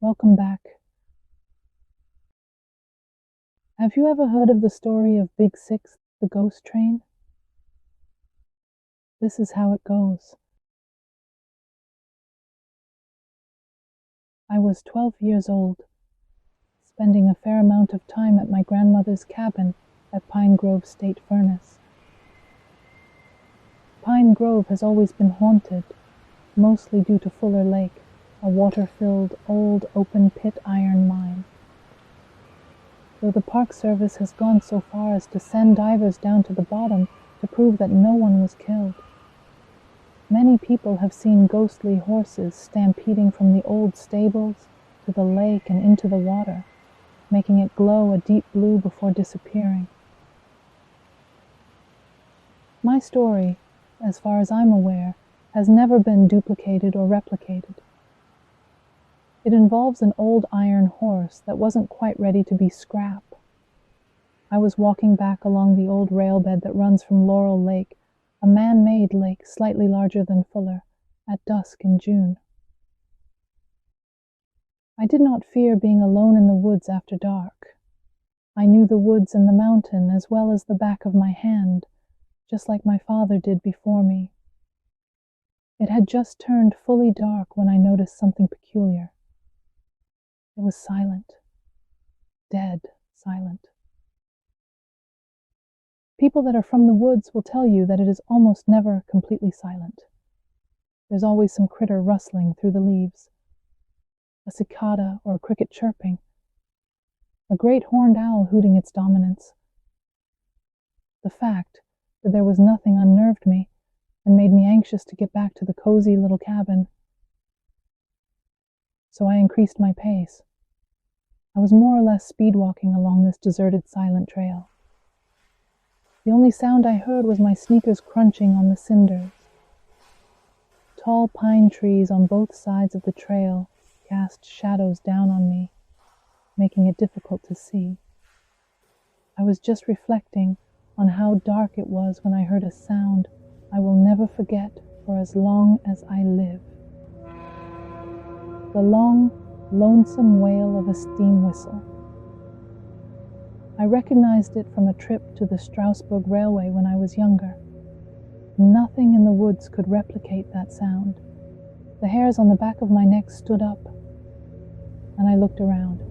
Welcome back. Have you ever heard of the story of Big Six, the ghost train? This is how it goes. I was 12 years old, spending a fair amount of time at my grandmother's cabin at Pine Grove State Furnace. Pine Grove has always been haunted, mostly due to Fuller Lake, a water-filled, old, open-pit iron mine. Though the Park Service has gone so far as to send divers down to the bottom to prove that no one was killed. Many people have seen ghostly horses stampeding from the old stables to the lake and into the water, making it glow a deep blue before disappearing. My story, as far as I'm aware, has never been duplicated or replicated. It involves an old iron horse that wasn't quite ready to be scrap. I was walking back along the old railbed that runs from Laurel Lake, a man-made lake slightly larger than Fuller, at dusk in June. I did not fear being alone in the woods after dark. I knew the woods and the mountain as well as the back of my hand, just like my father did before me. It had just turned fully dark when I noticed something peculiar. It was silent. Dead silent. People that are from the woods will tell you that it is almost never completely silent. There's always some critter rustling through the leaves. A cicada or a cricket chirping. A great horned owl hooting its dominance. The fact that there was nothing unnerved me and made me anxious to get back to the cozy little cabin. So I increased my pace. I was more or less speed walking along this deserted, silent trail. The only sound I heard was my sneakers crunching on the cinders. Tall pine trees on both sides of the trail cast shadows down on me, making it difficult to see. I was just reflecting on how dark it was when I heard a sound I will never forget for as long as I live. The long, lonesome wail of a steam whistle. I recognized it from a trip to the Strasbourg Railway when I was younger. Nothing in the woods could replicate that sound. The hairs on the back of my neck stood up, and I looked around.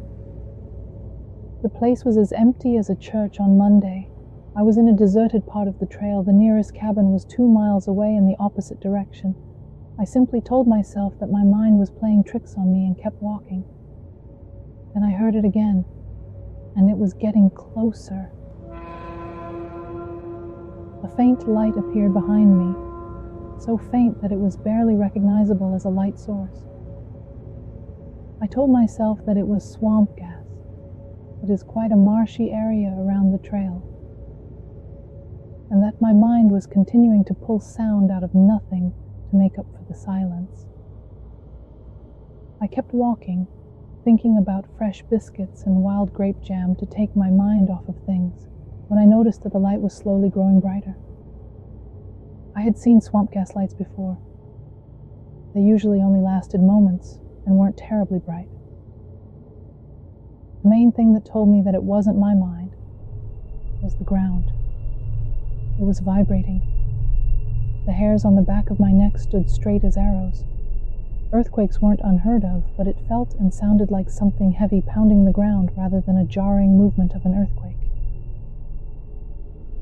The place was as empty as a church on Monday. I was in a deserted part of the trail. The nearest cabin was 2 miles away in the opposite direction. I simply told myself that my mind was playing tricks on me and kept walking. Then I heard it again, and it was getting closer. A faint light appeared behind me, so faint that it was barely recognizable as a light source. I told myself that it was swamp gas. It is quite a marshy area around the trail, and that my mind was continuing to pull sound out of nothing to make up for the silence. I kept walking, thinking about fresh biscuits and wild grape jam to take my mind off of things, when I noticed that the light was slowly growing brighter. I had seen swamp gas lights before. They usually only lasted moments and weren't terribly bright. The main thing that told me that it wasn't my mind was the ground. It was vibrating. The hairs on the back of my neck stood straight as arrows. Earthquakes weren't unheard of, but it felt and sounded like something heavy pounding the ground rather than a jarring movement of an earthquake.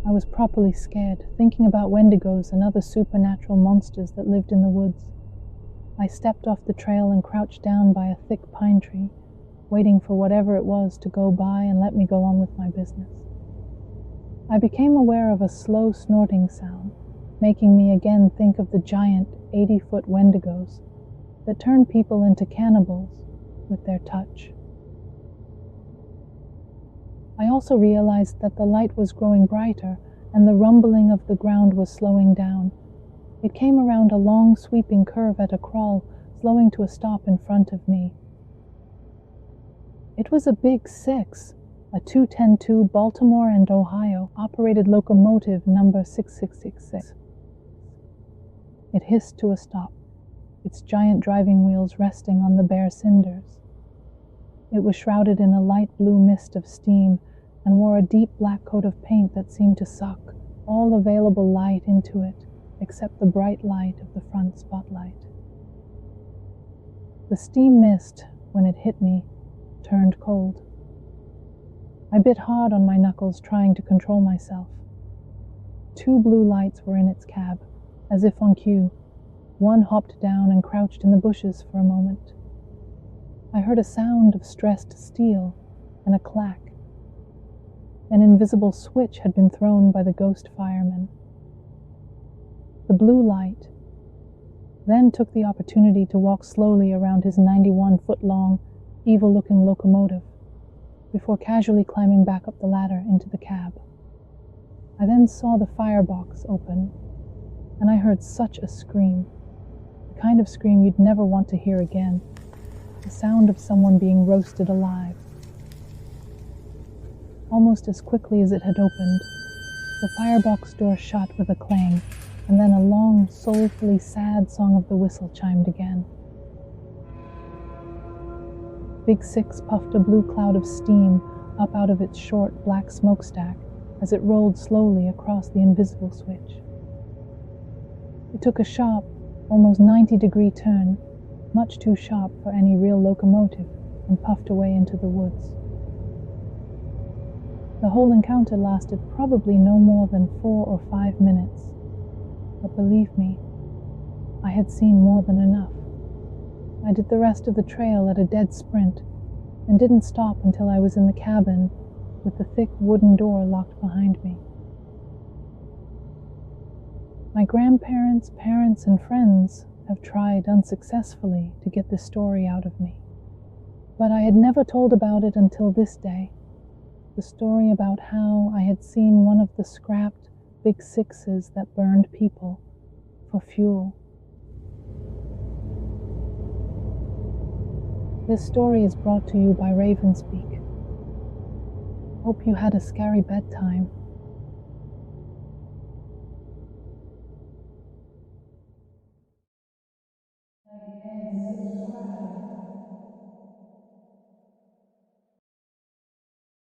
I was properly scared, thinking about wendigos and other supernatural monsters that lived in the woods. I stepped off the trail and crouched down by a thick pine tree, waiting for whatever it was to go by and let me go on with my business. I became aware of a slow snorting sound, making me again think of the giant 80-foot wendigos that turn people into cannibals with their touch. I also realized that the light was growing brighter and the rumbling of the ground was slowing down. It came around a long sweeping curve at a crawl, slowing to a stop in front of me. It was a Big Six, a 210-2 Baltimore and Ohio operated locomotive number 6666. It hissed to a stop, its giant driving wheels resting on the bare cinders. It was shrouded in a light blue mist of steam and wore a deep black coat of paint that seemed to suck all available light into it except the bright light of the front spotlight. The steam mist, when it hit me, turned cold. I bit hard on my knuckles, trying to control myself. 2 blue lights were in its cab, as if on cue. One hopped down and crouched in the bushes for a moment. I heard a sound of stressed steel and a clack. An invisible switch had been thrown by the ghost fireman. The blue light then took the opportunity to walk slowly around his 91-foot-long, evil-looking locomotive before casually climbing back up the ladder into the cab. I then saw the firebox open, and I heard such a scream, the kind of scream you'd never want to hear again, the sound of someone being roasted alive. Almost as quickly as it had opened, the firebox door shut with a clang, and then a long, soulfully sad song of the whistle chimed again. Big Six puffed a blue cloud of steam up out of its short black smokestack as it rolled slowly across the invisible switch. It took a sharp, almost 90-degree turn, much too sharp for any real locomotive, and puffed away into the woods. The whole encounter lasted probably no more than 4 or 5 minutes, but believe me, I had seen more than enough. I did the rest of the trail at a dead sprint, and didn't stop until I was in the cabin with the thick wooden door locked behind me. My grandparents, parents, and friends have tried unsuccessfully to get this story out of me, but I had never told about it until this day. The story about how I had seen one of the scrapped Big Sixes that burned people for fuel. This story is brought to you by Ravensbeak. Hope you had a scary bedtime.